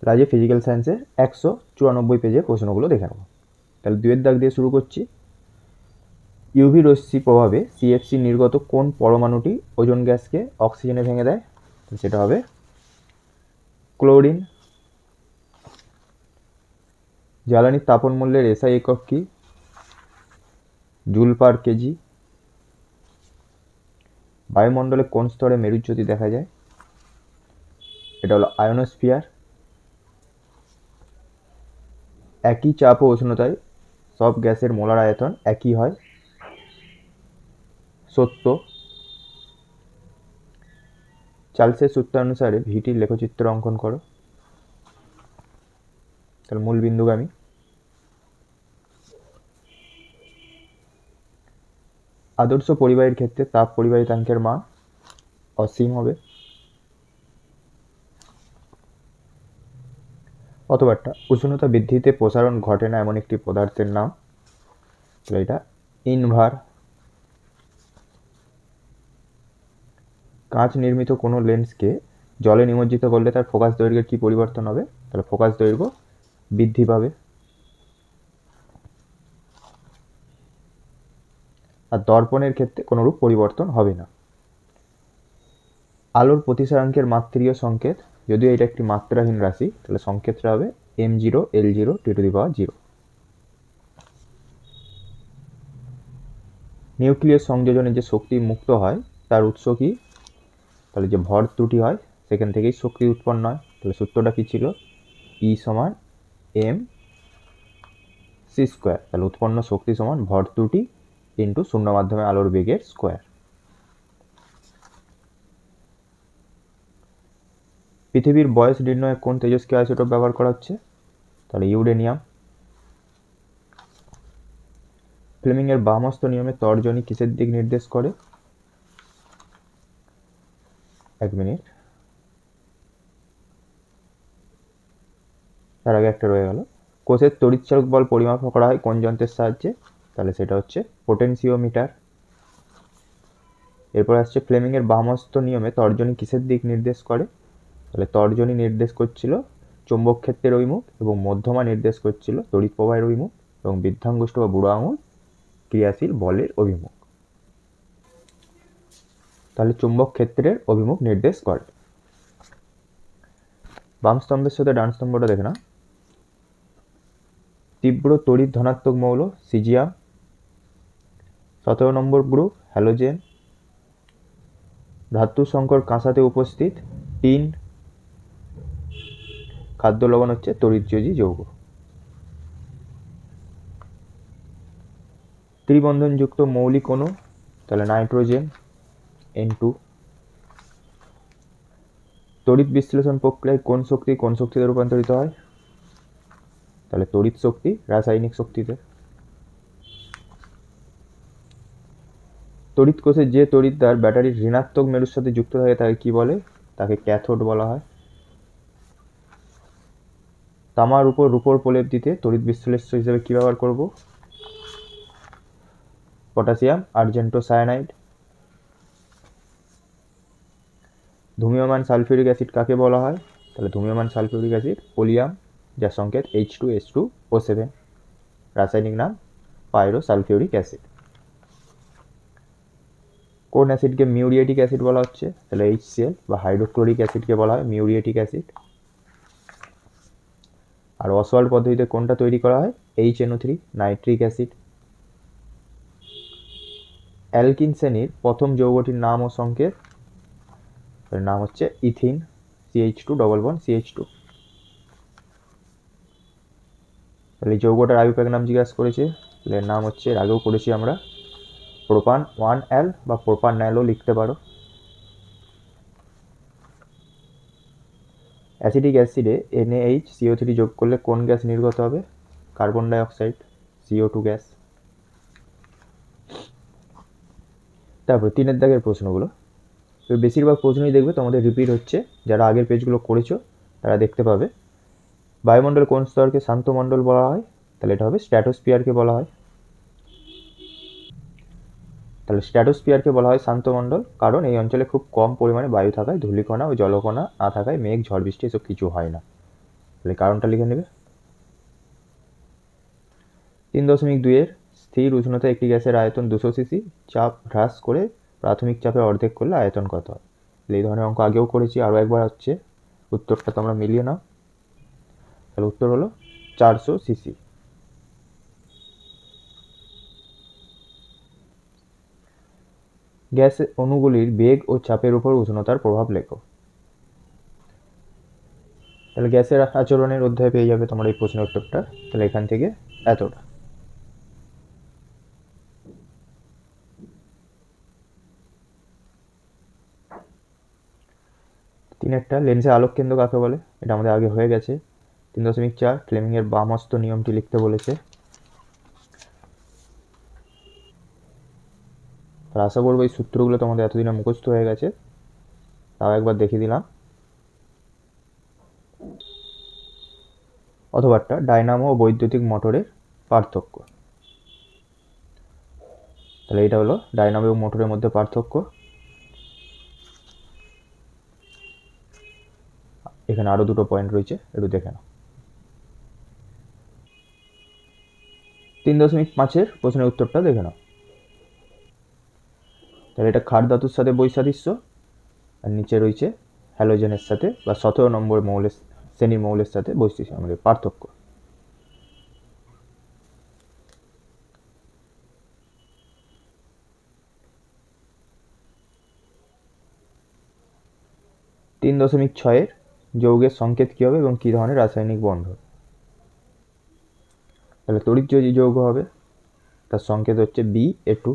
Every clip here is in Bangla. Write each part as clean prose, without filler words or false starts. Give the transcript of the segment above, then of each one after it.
রাজ্যে ফিজিক্যাল সায়েন্সের 194 পেজের প্রশ্নগুলো দেখে নেব। তাহলে 2 এর দাগ দিয়ে শুরু করছি। ইউভি রশ্মি প্রভাবে সিএফসি নির্গত কোন পরমাণুটি ওজোন গ্যাসকে অক্সিজেনে ভেঙে দেয়? সেটা হবে ক্লোরিন। জ্বালানির তাপন মূল্যের এসআই একক কি? Joule per KG. বায়ুমণ্ডলে কোন স্তরে মেরুজ্যোতি দেখা যায়? এটা হলো আয়োনোস্ফিয়ার। একই চাপ ও উষ্ণতায় সব গ্যাসের মোলার আয়তন একই হয়। সত্য। চার্লসের সূত্রানুসারে ভিটির লেখচিত্র অঙ্কন করো। তাহলে মূল বিন্দুগামী। আদর্শ পরিবাহীর ক্ষেত্রে তাপ পরিবাহিতাঙ্কের মান অসীম হবে। অথবাটা উষ্ণতা বৃদ্ধিতে প্রসারণ ঘটে না এমন একটি পদার্থের নাম। তাহলে এটা ইনভার। কাঁচ নির্মিত কোনো লেন্সকে জলে নিমজ্জিত করলে তার ফোকাস দৈর্ঘ্যের কি পরিবর্তন হবে? তাহলে ফোকাস দৈর্ঘ্য বৃদ্ধি পাবে। আর দর্পণের ক্ষেত্রে কোনোরূপ পরিবর্তন হবে না। আলোর প্রতিসরাঙ্কের মাত্রীয় সংকেত, যদিও এটা একটি মাত্রাহীন রাশি, তাহলে সংকেতটা হবে m0 l0 t⁻0। নিউক্লিয়াস সংযোজনে যে শক্তি মুক্ত হয় তার উৎস কি? তাহলে যে ভর ত্রুটি হয় সেখান থেকেই শক্তি উৎপন্ন হয়। তাহলে সূত্রটা কি ছিল? E সমান mc²। তাহলে উৎপন্ন শক্তি সমান ভর ত্রুটি ইন্টু শূন্য মাধ্যমে আলোর বেগের স্কোয়ার। পৃথিবীর বয়স নির্ণয়ে কোন তেজস্ক্রিয় আইসোটোপ ব্যবহার করা হচ্ছে? তাহলে ইউরেনিয়াম। ফ্লেমিংয়ের বামহস্ত নিয়মে তর্জনী কিসের দিক নির্দেশ করে? 1 মিনিট, তার আগে একটা রয়ে গেল। কোষের তড়িৎচালক বল পরিমাপ করা হয় কোন যন্ত্রের সাহায্যে? তাহলে সেটা হচ্ছে পোটেনশিওমিটার। এরপর আসছে ফ্লেমিংয়ের বামহস্ত নিয়মে তর্জনী কিসের দিক নির্দেশ করে? তাহলে তর্জনী নির্দেশ করছিল চৌম্বক ক্ষেত্রের অভিমুখ এবং মধ্যমা নির্দেশ করছিল তড়িৎ প্রবাহের অভিমুখ এবং বৃদ্ধাঙ্গুষ্ঠ বা বুড়ো আঙুল ক্রিয়াশীল বলের অভিমুখ। তাহলে চুম্বক ক্ষেত্রের অভিমুখ নির্দেশ করে। বাম স্তম্ভের সাথে ডান স্তম্ভটা দেখে না। তীব্র তড়িৎ ধনাত্মক মৌল সিজিয়াম। 17 নম্বর গ্রুপ হ্যালোজেন। ধাতু সংকর কাঁসাতে উপস্থিত টিন। খাদ্য লবণ হচ্ছে তড়িৎযোজী যৌগ। ত্রিবন্ধনযুক্ত মৌলিক অণু, তাহলে নাইট্রোজেন N2। তড়িৎ বিশ্লেষণ প্রক্রিয়ায় কোন শক্তি কোন শক্তিতে রূপান্তরিত হয়? তাহলে তড়িৎ শক্তি রাসায়নিক শক্তিতে। তড়িৎ কোষে যে তড়িৎদ্বার ব্যাটারির ঋণাত্মক মেরুর সাথে যুক্ত থাকে তাকে কি বলে? তাকে ক্যাথোড বলা হয়। তামার উপর রূপোর প্রলেপ দিতে তড়িৎ বিশ্লেষ্য হিসেবে কি ব্যবহার করব? পটাশিয়াম আর্জেন্টোসায়ানাইড। ধূম্রমান সালফিউরিক অ্যাসিড কাকে বলা হয়? তাহলে ধূম্রমান সালফিউরিক অ্যাসিড পোলিয়াম, যার সংকেত H2S2O7। রাসায়নিক নাম পাইরো সালফিউরিক অ্যাসিড। কোন অ্যাসিডকে মিউরিয়েটিক অ্যাসিড বলা হচ্ছে? তাহলে HCl বা হাইড্রোক্লোরিক অ্যাসিডকে বলা হয় মিউরিয়েটিক অ্যাসিড। আর অসওয়াল্ড পদ্ধতিতে কোনটা তৈরি করা হয়? HNO3 nitric acid. অ্যালকিন শ্রেণীর প্রথম যৌগটির নাম ও সংকেত? এর নাম হচ্ছে ethene, CH2 double bond CH2। তাহলে যৌগটার আয়ুপেক নাম জিজ্ঞাসা করেছে, এর নাম হচ্ছে, এর আগেও পড়েছি আমরা, প্রোপান 1L বা প্রোপানল লিখতে পারো। অ্যাসিডিক অ্যাসিডে NaHCO3 যোগ করলে কোন গ্যাস নির্গত হবে? Carbon die oxide CO2 gas. তারপর 3 দাগের প্রশ্নগুলো, তো বেশিরভাগ প্রশ্নই দেখবে তোমাদের রিপিট হচ্ছে, যারা আগের পেজগুলো করেছো তারা দেখতে পাবে। বায়ুমণ্ডল কোন স্তরকে শান্ত মণ্ডল বলা হয়? তাহলে এটা হবে স্ট্র্যাটোস্ফিয়ারকে বলা হয়। তাহলে স্ট্র্যাটোস্ফিয়ারকে বলা হয় শান্ত মণ্ডল, কারণ এই অঞ্চলে খুব কম পরিমাণে বায়ু থাকায় ধূলিকণা ও জলকণা না থাকায় মেঘ ঝড় বৃষ্টি এসব কিছু হয় না। তাহলে কারণটা লিখে নেবে। 3.2-এর স্থির উষ্ণতা একটি গ্যাসের আয়তন 200 সিসি, চাপ হ্রাস করে প্রাথমিক চাপে অর্ধেক করলে আয়তন কত হয়? এই ধরনের অঙ্ক আগেও করেছি, আরও একবার হচ্ছে, উত্তরটা তোমরা মিলিয়ে নাও। তাহলে উত্তর হলো 400 সিসি। গ্যাস অণুগুলির বেগ ও চাপের উপর উষ্ণতার প্রভাব লেখো। তাহলে গ্যাসের আচরণের অধ্যায় পেয়ে যাবে তোমার এই প্রশ্নের উত্তরটা। তাহলে এখান থেকে এতটা। একটা লেন্সের আলোক কেন্দ্র কাকে বলে? এটা আমাদের আগে হয়ে গেছে। 3.4 ফ্লেমিংয়ের বামহস্ত নিয়মটি লিখতে বলেছে। আর আশা করবো এই সূত্রগুলো তোমাদের এতদিনে মুখস্থ হয়ে গেছে, তাও একবার দেখিয়ে দিলাম। অথবাটা ডায়নামো ও বৈদ্যুতিক মোটরের পার্থক্য। তাহলে এটা হলো ডায়নামো এবং মোটরের মধ্যে পার্থক্য। এখানে আরো দুটো পয়েন্ট রয়েছে, একটু দেখে নাও। 3.5-এর প্রশ্নের উত্তরটা দেখে নাও। তাহলে এটা ক্ষার ধাতুর সাথে বৈসাদৃশ্য, আর নিচে রয়েছে হ্যালোজেনের সাথে বা 17 নম্বর মৌলের শ্রেণীর মৌলের সাথে বৈশিষ্ট্য আমাদের পার্থক্য। তিন 3.6-এর যৌগের সংকেত কী হবে এবং কী ধরনের রাসায়নিক বন্ধন? তাহলে তড়িৎ যৌগ হবে, তার সংকেত হচ্ছে Ba2।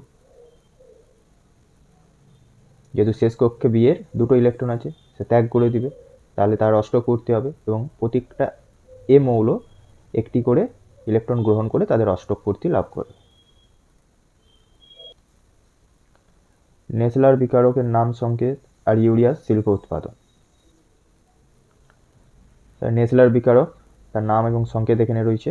যেহেতু শেষ কক্ষে বি এর দুটো ইলেকট্রন আছে, সে ত্যাগ করে দিবে, তাহলে তার অষ্টক করতে হবে এবং প্রত্যেকটা এ মৌল একটি করে ইলেকট্রন গ্রহণ করে তাদের অষ্টক পূর্তি লাভ করবে। নেসলার বিকারকের নাম, সংকেত আর ইউরিয়াস শিল্প উৎপাদন। নেসলার বিকারক, তার নাম এবং সংকেত এখানে রয়েছে।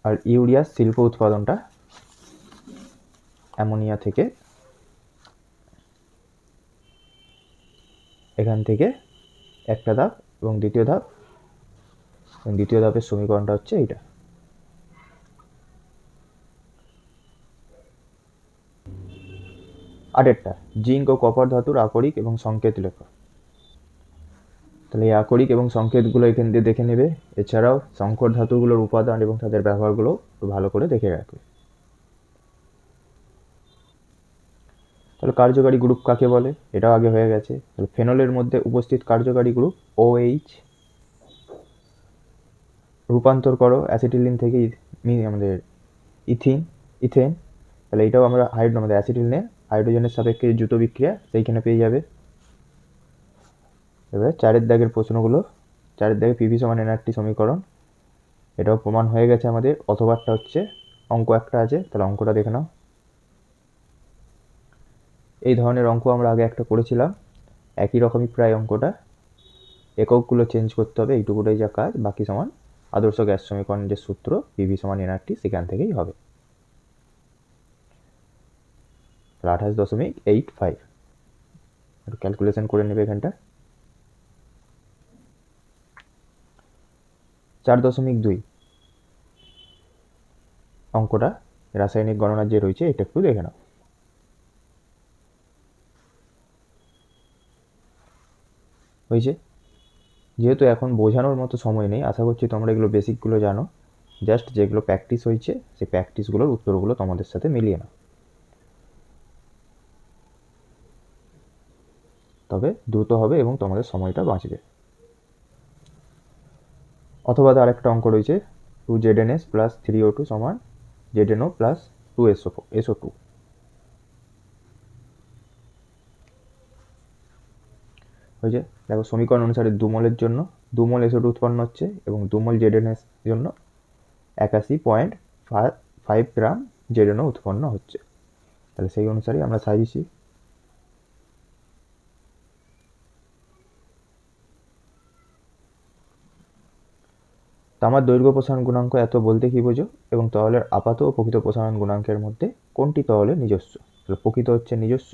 আর ইউরিয়াস শিল্প উৎপাদনটা অ্যামোনিয়া থেকে, এখান থেকে একটা ধাপ এবং দ্বিতীয় ধাপ, এবং দ্বিতীয় ধাপের সমীকরণটা হচ্ছে এইটা। আটেরটা জিঙ্ক ও কপার ধাতুর আকরিক এবং সংকেত লেখো। তাহলে এই আকরিক এবং সংকেতগুলো এখান দিয়ে দেখে নেবে। এছাড়াও সংকর ধাতুগুলোর উপাদান এবং তাদের ব্যবহারগুলো ভালো করে দেখে রাখবে। তাহলে কার্যকারী গ্রুপ কাকে বলে? এটাও আগে হয়ে গেছে। তাহলে ফেনলের মধ্যে উপস্থিত কার্যকারী গ্রুপ OH। রূপান্তর করো অ্যাসিটিলিন থেকে আমাদের ইথেন। তাহলে এটাও আমরা আমাদের অ্যাসিটিলিনের হাইড্রোজেনের সাপেক্ষে দ্রুত বিক্রিয়া সেইখানে পেয়ে যাবে। এবার 4-এর দাগের প্রশ্নগুলো। 4-এর দাগে পিভি সমান NRT সমীকরণ, এটাও প্রমাণ হয়ে গেছে আমাদের। অথবাটা হচ্ছে অঙ্ক একটা আছে, তাহলে অঙ্কটা দেখে নাও। এই ধরনের অঙ্ক আমরা আগে একটা করেছিলাম, একই রকমই প্রায় অঙ্কটা, এককগুলো চেঞ্জ করতে হবে, এইটুকুটাই যা কাজ। বাকি সমান আদর্শ গ্যাস সমীকরণের যে সূত্র পিভি সমান NRT, সেখান থেকেই হবে। 28.85 একটু ক্যালকুলেশন করে নেবে এখানটা। 4.2 অঙ্কটা রাসায়নিক গণনা যে রয়েছে এটা একটু দেখে নাও। হয়েছে? যেহেতু এখন বোঝানোর মতো সময় নেই, আশা করছি তোমরা এগুলো বেসিকগুলো জানো। জাস্ট যেগুলো প্র্যাকটিস হয়েছে সেই প্র্যাকটিসগুলোর উত্তরগুলো তোমাদের সাথে মিলিয়ে নাও, তবে দ্রুত হবে এবং তোমাদের সময়টা বাঁচবে। অথবা আরেকটা অঙ্ক রয়েছে, 2ZNS + 3O2 সমান ZNO + 2SO2। হয়েছে? দেখো সমীকরণ অনুসারে 2 মোলের জন্য 2 মোল SO2 উৎপন্ন হচ্ছে এবং 2 মোল ZNS জন্য 81.5 গ্রাম ZNO উৎপন্ন হচ্ছে। তাহলে সেই অনুসারে আমরা সাজিয়েছি। তামার দৈর্ঘ্য প্রসারণ গুণাঙ্ক এত বলতে কি বোঝো এবং তরলের আপাত ও প্রকৃত প্রসারণ গুণাঙ্কের মধ্যে কোনটি তরলের নিজস্ব? তাহলে প্রকৃত হচ্ছে নিজস্ব।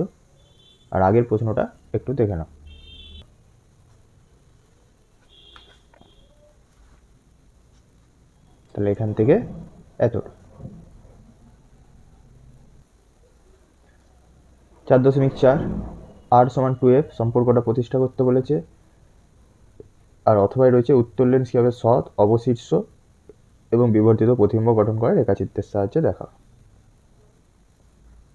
আর আগের প্রশ্নটা একটু দেখে নাও। তাহলে এখান থেকে এতটা। 4.4 R সমান 2F সম্পর্কটা প্রতিষ্ঠা করতে বলেছে। আর অথবাই রয়েছে উত্তর লেন্স কীভাবে সৎ, অবশীর্ষ এবং বিবর্তিত প্রতিবিম্ব গঠন করে রেখাচিত্রের সাহায্যে দেখা।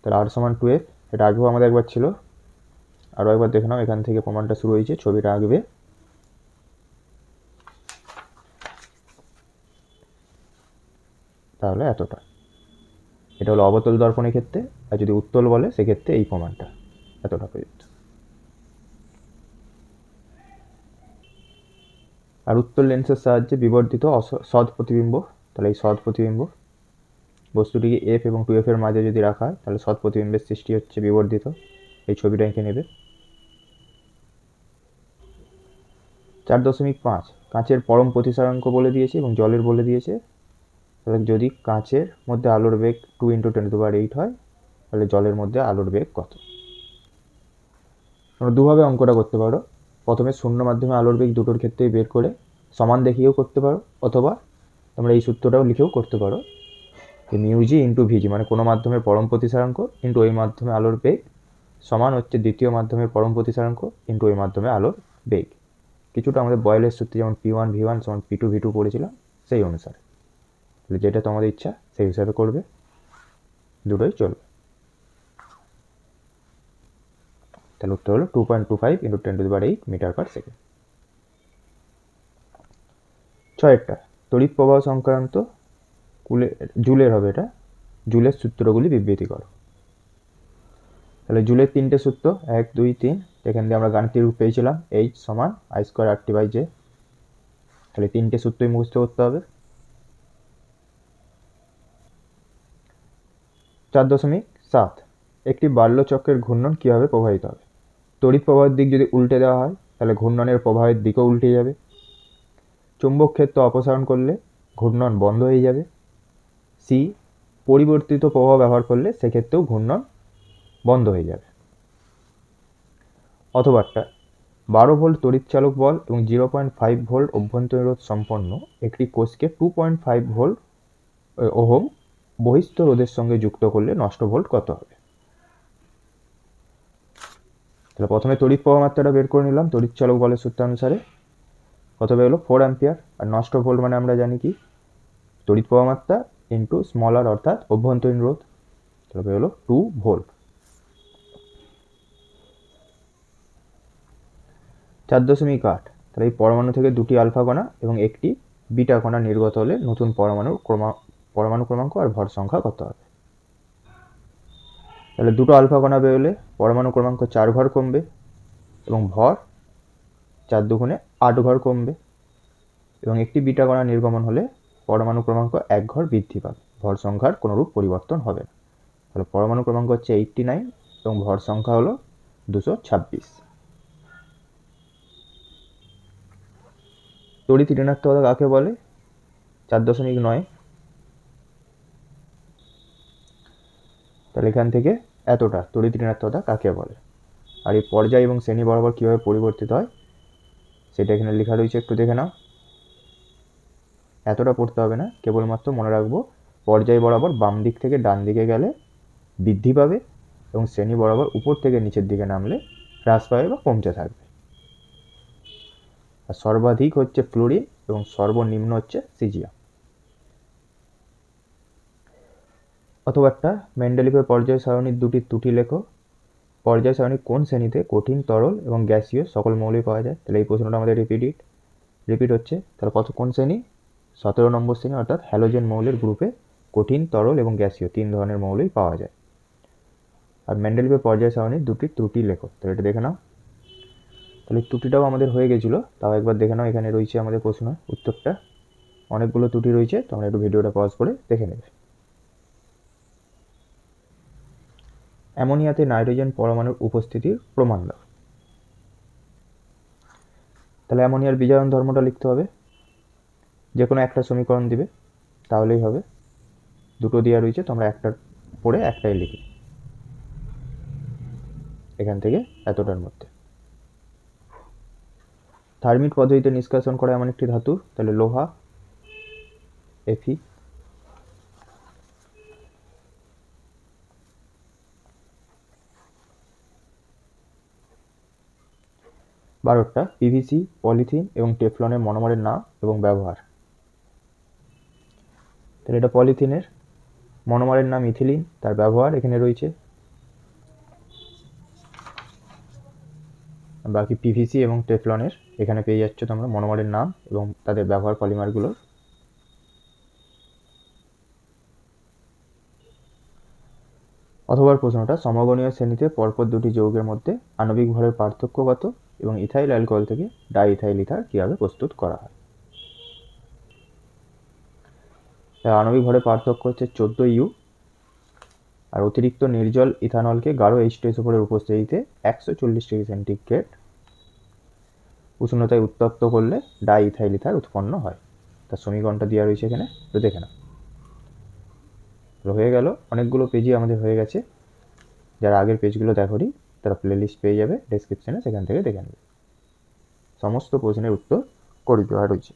তাহলে R সমান 2F, এটা আগেও আমাদের একবার ছিল, আরও একবার দেখে নাও। এখান থেকে প্রমাণটা শুরু হয়েছে, ছবিটা আঁকবে। তাহলে এতটা। এটা হলো অবতল দর্পণের ক্ষেত্রে, আর যদি উত্তল বলে সেক্ষেত্রে এই প্রমাণটা এতটা পর্যন্ত। আর উত্তল লেন্সের সাহায্যে বিবর্তিত সৎ প্রতিবিম্ব, তাহলে এই সৎ প্রতিবিম্ব বস্তুটিকে F এবং 2F এর মাঝে যদি রাখা হয় তাহলে সৎ প্রতিবিম্বের সৃষ্টি হচ্ছে বিবর্তিত। এই ছবিটা এঁকে নেবে। 4.5 কাঁচের পরম প্রতিসারাঙ্ক বলে দিয়েছে এবং জলের বলে দিয়েছে। তাহলে যদি কাঁচের মধ্যে আলোর বেগ 2 × 10⁸ হয় তাহলে জলের মধ্যে আলোর বেগ কত? তোমরা দুভাবে অঙ্কটা করতে পারো। প্রথমে শূন্য মাধ্যমে আলোর বেগ দুটোর ক্ষেত্রেই বের করে সমান দেখিয়েও করতে পারো, অথবা তোমরা এই সূত্রটাও লিখেও করতে পারো যে মিউজি ইন্টু ভিজি, মানে কোনো মাধ্যমের পরম প্রতিসারাঙ্ক ইন্টু ওই মাধ্যমে আলোর বেগ সমান হচ্ছে দ্বিতীয় মাধ্যমের পরম প্রতিসারাঙ্ক ইন্টু ওই মাধ্যমে আলোর বেগ। কিছুটা আমাদের বয়েলের সূত্রে যেমন P1 V1 সমান P2 V2 পড়েছিলাম সেই অনুসারে। তাহলে যেটা তোমাদের ইচ্ছা সেই হিসাবে করবে, দুটোই চলবে। তাহলে উত্তর হলো 2.25 × 10⁸ মিটার/সেকেন্ড। 6টা তড়িৎ প্রবাহ সংক্রান্ত জুলের হবে, এটা জুলের সূত্রগুলি বিবৃতি করো। তাহলে জুলের 3টে সূত্র 1 2 3, এখান দিয়ে আমরা গাণিতিক রূপ পেয়েছিলাম H সমান I²RT/J। তাহলে 3টে সূত্রই মুখস্থ করতে হবে। 4.7 একটি বাল্যচক্রের ঘূর্ণন কীভাবে প্রভাবিত হবে? তড়িৎ প্রবাহের দিক যদি উল্টে দেওয়া হয় তাহলে ঘূর্ণনের প্রবাহের দিকও উল্টে যাবে। চুম্বক ক্ষেত্র অপসারণ করলে ঘূর্ণন বন্ধ হয়ে যাবে। সি পরিবর্তিত প্রবাহ ব্যবহার করলে সেক্ষেত্রেও ঘূর্ণন বন্ধ হয়ে যাবে। অথবাটা 12 ভোল্ট তড়িৎচালক বল এবং 0.5 ভোল্ট অভ্যন্তরীণ রোধ সম্পন্ন একটি কোষকে 2.5 ভোল্ট ওহম বহিস্থ রোধের সঙ্গে যুক্ত করলে নষ্ট ভোল্ট কত হবে? তাহলে প্রথমে তড়িৎ প্রবাহ মাত্রাটা বের করে নিলাম তড়িৎচালক বলের সূত্রানুসারে। কত বেরোলো? 4 অ্যাম্পিয়ার। আর নষ্ট ভোল্ট মানে আমরা জানি কি, তড়িৎ প্রবাহ মাত্রা ইন্টু স্মলার অর্থাৎ অভ্যন্তরীণ রোধ। তাহলে বেরোলো 2 ভোল্ট। 4.8 তাহলে এই পরমাণু থেকে দুটি আলফা কণা এবং একটি বিটা কণা নির্গত হলে নতুন পরমাণু ক্রমাঙ্ক আর ভর সংখ্যা কত হবে? তাহলে দুটো আলফা কণা বেরোলে পরমাণু ক্রমাঙ্ক 4 ঘর কমবে এবং ভর 4 দুগুণে 8 ঘর কমবে, এবং একটি বিটা কণা নির্গমন হলে পরমাণু ক্রমাঙ্ক 1 ঘর বৃদ্ধি পাবে, ভর সংখ্যার কোনোরূপ পরিবর্তন হবে না। তাহলে পরমাণু ক্রমাঙ্ক হচ্ছে 89 এবং ভর সংখ্যা হলো 226। তড়িৎ ঋণাত্মকতা কাকে বলে? 4.9। তাহলে এখান থেকে এতটা তড়িৎ ঋণাত্মকতা কাকে বলে। আর এই পর্যায় এবং শ্রেণী বরাবর কীভাবে পরিবর্তিত হয় সেটা এখানে লেখা রয়েছে, একটু দেখে নাও। এতটা পড়তে হবে না, কেবলমাত্র মনে রাখবো পর্যায় বরাবর বাম দিক থেকে ডান দিকে গেলে বৃদ্ধি পাবে এবং শ্রেণী বরাবর উপর থেকে নিচের দিকে নামলে হ্রাস পাবে বা কমতে থাকবে। আর সর্বাধিক হচ্ছে ফ্লোরিন এবং সর্বনিম্ন হচ্ছে সিজিয়াম। অথবা একটা মেন্ডেলিভের পর্যায় সারণীর দুটি ত্রুটি লেখো। পর্যায় সারণী কোন শ্রেণীতে কঠিন, তরল এবং গ্যাসীয় সকল মৌলই পাওয়া যায়? তাহলে এই প্রশ্নটা আমাদের রিপিট হচ্ছে। তাহলে কোন শ্রেণী? 17 নম্বর শ্রেণী, অর্থাৎ হ্যালোজেন মৌলের গ্রুপে কঠিন, তরল এবং গ্যাসীয় 3 ধরনের মৌলই পাওয়া যায়। আর মেন্ডেলিভের পর্যায় সারণীর দুটি ত্রুটি লেখো। তাহলে এটা দেখে নাও। তাহলে ত্রুটিটাও আমাদের হয়ে গেছিলো, তাও একবার দেখে নাও। এখানে রয়েছে আমাদের প্রশ্ন উত্তরটা, অনেকগুলো ত্রুটি রয়েছে, তোমরা একটু ভিডিওটা পজ করে দেখে নেবে। অ্যামোনিয়াতে নাইট্রোজেন পরমাণুর উপস্থিতির প্রমাণ দাও। তাহলে অ্যামোনিয়ার বিজারণ ধর্মটা লিখতে হবে, যে কোনো একটা সমীকরণ দিবে তাহলেই হবে। দুটো দেওয়া রয়েছে, তোমরা একটার পরে একটাই লিখি এখান থেকে এতটার মধ্যে। থার্মিট পদ্ধতিতে নিষ্কাশন করা এমন একটি ধাতু, তাহলে লোহা। Fe। 12টা পিভিসি, পলিথিন এবং টেফলনের মনোমারের নাম এবং ব্যবহার। তাহলে এটা পলিথিনের মনোমারের নাম ইথিলিন, তার ব্যবহার এখানে রয়েছে। বাকি পিভিসি এবং টেফলনের এখানে পেয়ে যাচ্ছ তোমরা মনোমারের নাম এবং তাদের ব্যবহার পলিমারগুলোর। অথবা প্রশ্নটা সমগণীয় শ্রেণীতে পরপর দুটি যৌগের মধ্যে আণবিক ভরের পার্থক্য কত এবং ইথাইল অ্যালকোহল থেকে ডাইইথাইল ইথার কীভাবে প্রস্তুত করা হয়। আণবিক ভরের পার্থক্য হচ্ছে 14U, আর অতিরিক্ত নির্জল ইথানলকে গাঢ় H2SO4 উপস্থিতিতে 140 ডিগ্রি সেন্টিগ্রেড উষ্ণতায় উত্তপ্ত করলে ডাইইথাইল ইথার উৎপন্ন হয়। তার সমীকরণটা দেওয়া রয়েছে এখানে, তো দেখে নাও। হয়ে গেল, অনেকগুলো পেজই আমাদের হয়ে গেছে। যারা আগের পেজগুলো দেখোনি তারা প্লেলিস্ট পেয়ে যাবে ডেসক্রিপশনে, সেখান থেকে দেখে নেবে। সমস্ত প্রশ্নের উত্তর করে দেওয়া রয়েছে।